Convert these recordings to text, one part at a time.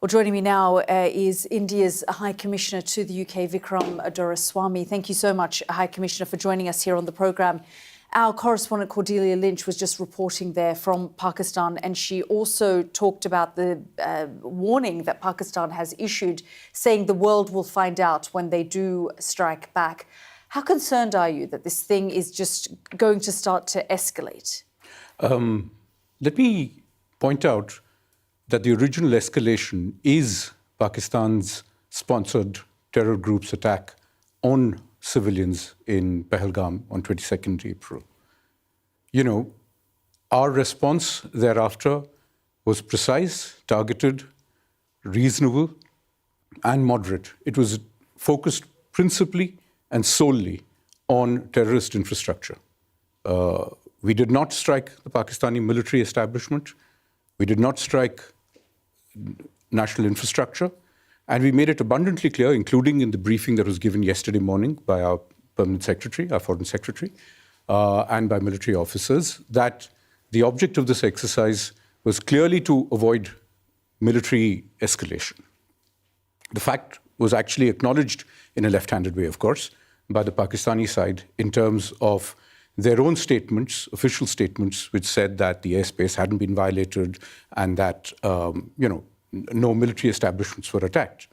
Well, joining me now is India's High Commissioner to the UK, Vikram Doraiswami. Thank you so much, High Commissioner, for joining us here on the programme. Our correspondent Cordelia Lynch was just reporting there from Pakistan, and she also talked about the warning that Pakistan has issued, saying the world will find out when they do strike back. How concerned are you that this thing is just going to start to escalate? Let me point out that the original escalation is Pakistan's sponsored terror group's attack on civilians in Pahalgam on 22nd April. You know, our response thereafter was precise, targeted, reasonable, and moderate. It was focused principally and solely on terrorist infrastructure. We did not strike the Pakistani military establishment. We did not strike national infrastructure. And we made it abundantly clear, including in the briefing that was given yesterday morning by our permanent secretary, our foreign secretary, and by military officers, that the object of this exercise was clearly to avoid military escalation. The fact was actually acknowledged in a left-handed way, of course, by the Pakistani side in terms of their own statements, official statements, which said that the airspace hadn't been violated and that, no military establishments were attacked.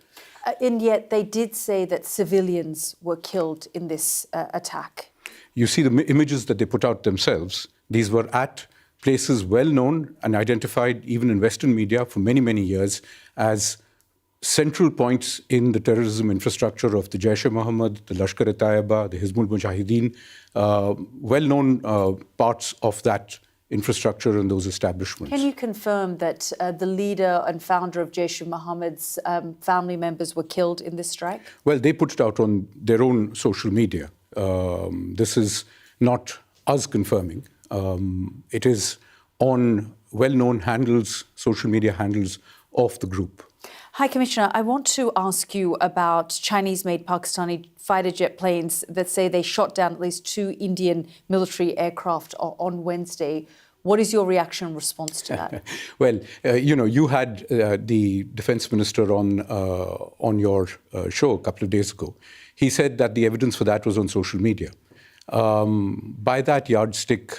And yet they did say that civilians were killed in this attack. You see the images that they put out themselves. These were at places well known and identified even in Western media for many, many years as central points in the terrorism infrastructure of the Jaish-e-Mohammed, the Lashkar-e-Taiba, the Hizbul Mujahideen, well-known parts of that infrastructure and those establishments. Can you confirm that the leader and founder of Jaish-e-Mohammed's family members were killed in this strike? Well, they put it out on their own social media. This is not us confirming. It is on well-known handles, social media handles of the group. High Commissioner, I want to ask you about Chinese-made Pakistani fighter jet planes that say they shot down at least 2 Indian military aircraft on Wednesday. What is your reaction and response to that? Well, you had the defense minister on your show a couple of days ago. He said that the evidence for that was on social media. By that yardstick,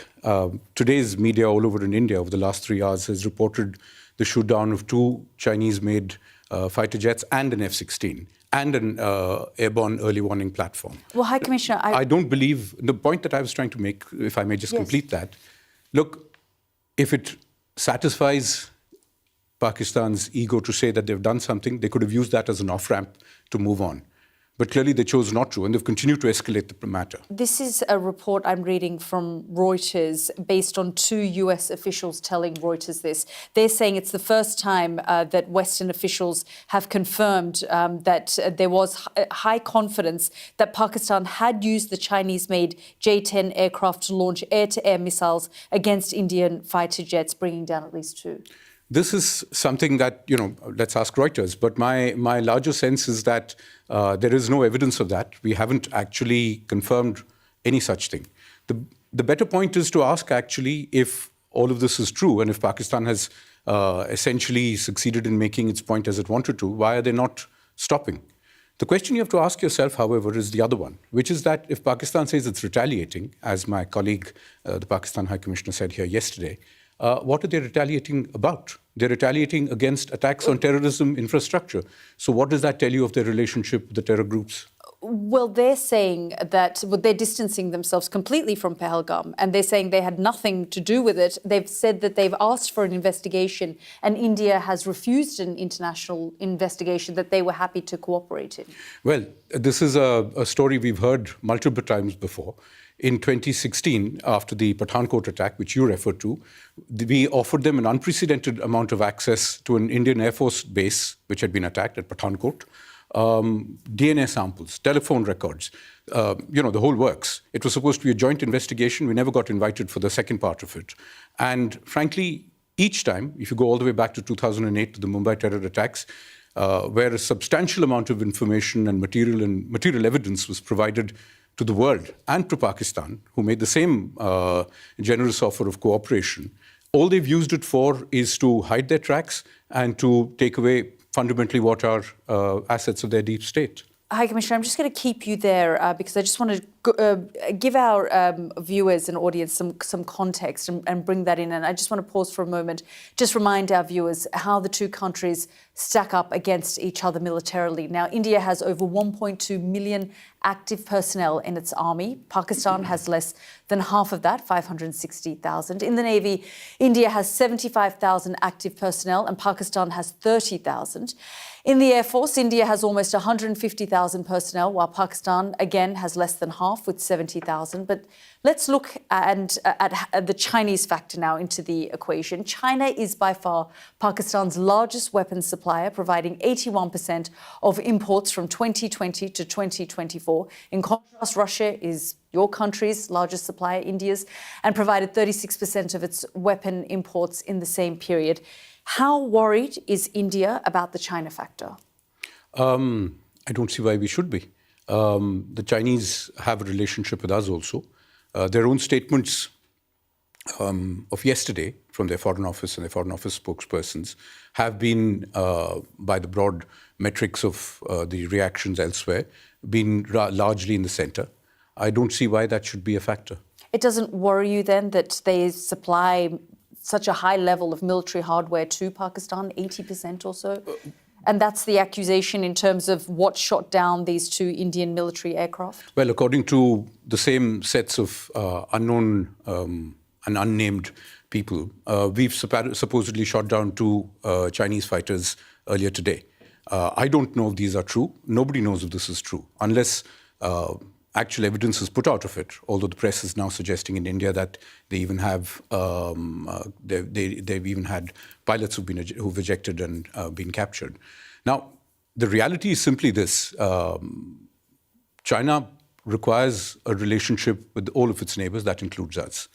today's media all over in India over the last 3 hours has reported the shoot down of 2 Chinese-made fighter jets and an F-16 and an airborne early warning platform. Well, High Commissioner, I don't believe, the point that I was trying to make, if I may just complete that, look, if it satisfies Pakistan's ego to say that they've done something, they could have used that as an off-ramp to move on. But clearly they chose not to, and they've continued to escalate the matter. This is a report I'm reading from Reuters based on 2 US officials telling Reuters this. They're saying it's the first time that Western officials have confirmed that there was high confidence that Pakistan had used the Chinese-made J-10 aircraft to launch air-to-air missiles against Indian fighter jets, bringing down at least 2. This is something that, let's ask Reuters. But my larger sense is that there is no evidence of that. We haven't actually confirmed any such thing. The better point is to ask, actually, if all of this is true and if Pakistan has essentially succeeded in making its point as it wanted to, why are they not stopping? The question you have to ask yourself, however, is the other one, which is that if Pakistan says it's retaliating, as my colleague, the Pakistan High Commissioner, said here yesterday, what are they retaliating about? They're retaliating against attacks on terrorism infrastructure. So what does that tell you of their relationship with the terror groups? Well, they're saying that they're distancing themselves completely from Pahalgam, and they're saying they had nothing to do with it. They've said that they've asked for an investigation, and India has refused an international investigation that they were happy to cooperate in. Well, this is a story we've heard multiple times before. In 2016, after the Pathankot attack, which you referred to, we offered them an unprecedented amount of access to an Indian Air Force base, which had been attacked at Pathankot, DNA samples, telephone records, the whole works. It was supposed to be a joint investigation. We never got invited for the second part of it. And frankly, each time, if you go all the way back to 2008 to the Mumbai terror attacks, where a substantial amount of information and material evidence was provided to the world and to Pakistan, who made the same generous offer of cooperation, all they've used it for is to hide their tracks and to take away fundamentally what are assets of their deep state. High Commissioner, I'm just going to keep you there because I just want to give our viewers and audience some context and bring that in. And I just want to pause for a moment, just remind our viewers how the two countries stack up against each other militarily. Now, India has over 1.2 million active personnel in its army. Pakistan has less than half of that, 560,000. In the Navy, India has 75,000 active personnel and Pakistan has 30,000. In the Air Force, India has almost 150,000 personnel, while Pakistan, again, has less than half with 70,000. But let's look at the Chinese factor now into the equation. China is by far Pakistan's largest weapons supplier, providing 81% of imports from 2020 to 2024. In contrast, Russia is your country's largest supplier, India's, and provided 36% of its weapon imports in the same period. How worried is India about the China factor? I don't see why we should be. The Chinese have a relationship with us also. Their own statements of yesterday from their Foreign Office and their Foreign Office spokespersons have been, by the broad metrics of the reactions elsewhere, been largely in the center. I don't see why that should be a factor. It doesn't worry you then that they supply such a high level of military hardware to Pakistan, 80% or so? And that's the accusation in terms of what shot down these two Indian military aircraft? Well, according to the same sets of unknown and unnamed people, we've supposedly shot down two Chinese fighters earlier today. I don't know if these are true. Nobody knows if this is true, unless actual evidence is put out of it, although the press is now suggesting in India that they even have they've even had pilots who've ejected and been captured. Now, the reality is simply this. China requires a relationship with all of its neighbors, that includes us.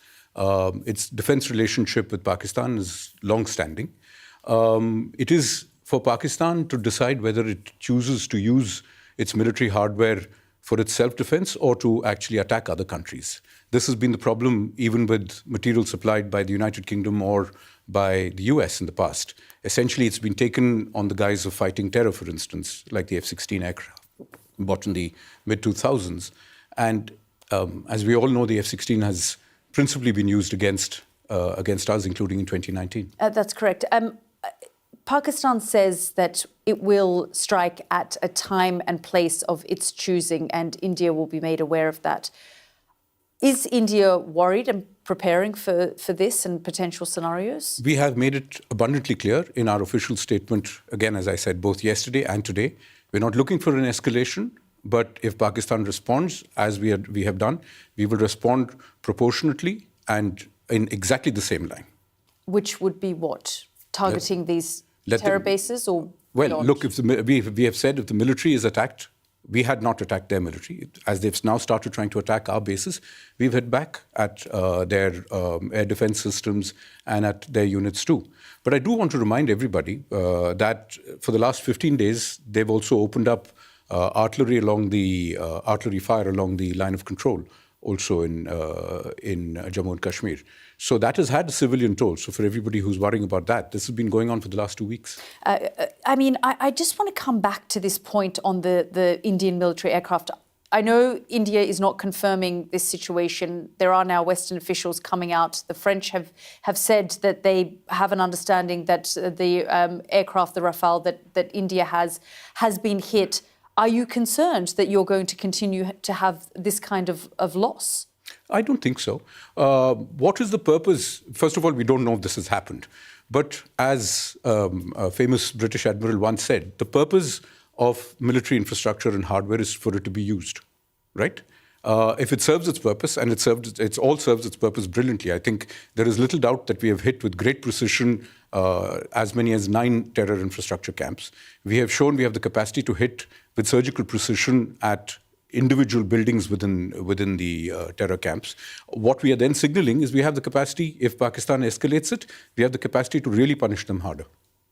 Its defense relationship with Pakistan is long-standing. It is for Pakistan to decide whether it chooses to use its military hardware for its self-defense or to actually attack other countries. This has been the problem even with material supplied by the United Kingdom or by the US in the past. Essentially, it's been taken on the guise of fighting terror, for instance, like the F-16 aircraft bought in the mid-2000s. And as we all know, the F-16 has principally been used against us, including in 2019. That's correct. Pakistan says that it will strike at a time and place of its choosing, and India will be made aware of that. Is India worried and preparing for this and potential scenarios? We have made it abundantly clear in our official statement, again, as I said, both yesterday and today. We're not looking for an escalation, but if Pakistan responds, as we have done, we will respond proportionately and in exactly the same line. Which would be what? Targeting these terror bases or Well, beyond? look, we have said if the military is attacked, we had not attacked their military. As they've now started trying to attack our bases, we've hit back at their air defense systems and at their units too. But I do want to remind everybody that for the last 15 days, they've also opened up artillery fire along the line of control, also in Jammu and Kashmir. So that has had a civilian toll. So for everybody who's worrying about that, this has been going on for the last 2 weeks. I just want to come back to this point on the Indian military aircraft. I know India is not confirming this situation. There are now Western officials coming out. The French have said that they have an understanding that the aircraft, the Rafale that India has been hit. Are you concerned that you're going to continue to have this kind of loss? I don't think so. What is the purpose? First of all, we don't know if this has happened. But as a famous British admiral once said, the purpose of military infrastructure and hardware is for it to be used, right? If it serves its purpose, and it all serves its purpose brilliantly, I think there is little doubt that we have hit with great precision as many as 9 terror infrastructure camps. We have shown we have the capacity to hit with surgical precision at individual buildings within the terror camps. What we are then signaling is we have the capacity, if Pakistan escalates it, we have the capacity to really punish them harder.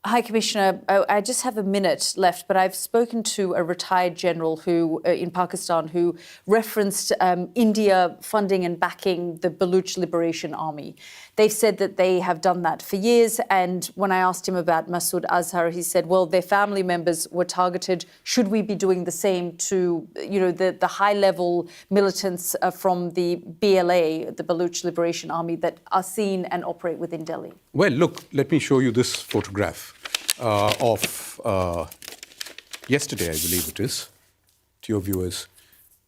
High Commissioner, I just have a minute left, but I've spoken to a retired general who in Pakistan who referenced India funding and backing the Baluch Liberation Army. They've said that they have done that for years. And when I asked him about Masood Azhar, he said, well, their family members were targeted. Should we be doing the same to, the high-level militants from the BLA, the Baluch Liberation Army, that are seen and operate within Delhi? Well, look, let me show you this photograph of yesterday, I believe it is, to your viewers.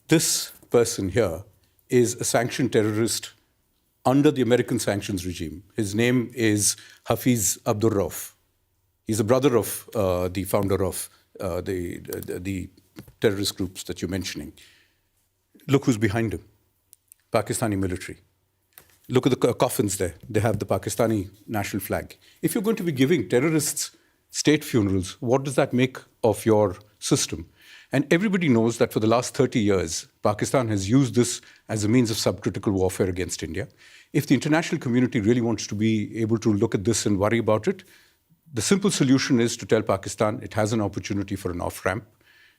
This person here is a sanctioned terrorist under the American sanctions regime. His name is Hafiz Abdur Rauf. He's a brother of the founder of the terrorist groups that you're mentioning. Look who's behind him, Pakistani military. Look at the coffins there. They have the Pakistani national flag. If you're going to be giving terrorists state funerals, what does that make of your system? And everybody knows that for the last 30 years, Pakistan has used this as a means of subcritical warfare against India. If the international community really wants to be able to look at this and worry about it, the simple solution is to tell Pakistan it has an opportunity for an off-ramp.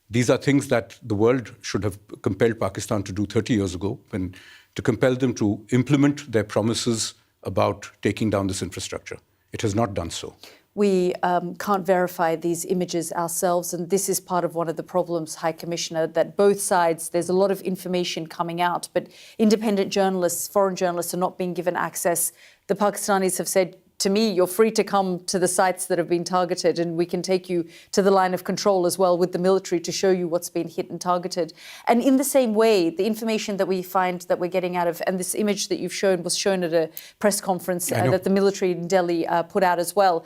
These are things that the world should have compelled Pakistan to do 30 years ago, and to compel them to implement their promises about taking down this infrastructure. It has not done so. We can't verify these images ourselves, and this is part of one of the problems, High Commissioner, that both sides, there's a lot of information coming out, but independent journalists, foreign journalists are not being given access. The Pakistanis have said, to me, you're free to come to the sites that have been targeted, and we can take you to the line of control as well with the military to show you what's been hit and targeted. And in the same way, the information that we find that we're getting out of, and this image that you've shown was shown at a press conference that the military in Delhi put out as well.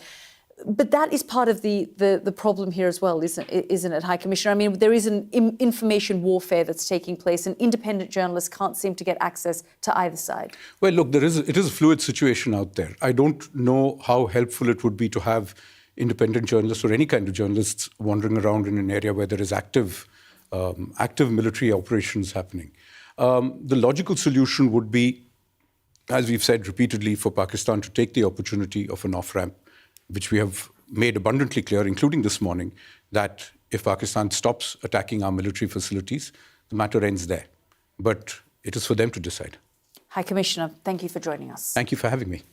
But that is part of the problem here as well, isn't it, High Commissioner? I mean, there is an information warfare that's taking place, and independent journalists can't seem to get access to either side. Well, look, it is a fluid situation out there. I don't know how helpful it would be to have independent journalists or any kind of journalists wandering around in an area where there is active military operations happening. The logical solution would be, as we've said repeatedly, for Pakistan to take the opportunity of an off-ramp, which we have made abundantly clear, including this morning, that if Pakistan stops attacking our military facilities, the matter ends there. But it is for them to decide. High Commissioner, thank you for joining us. Thank you for having me.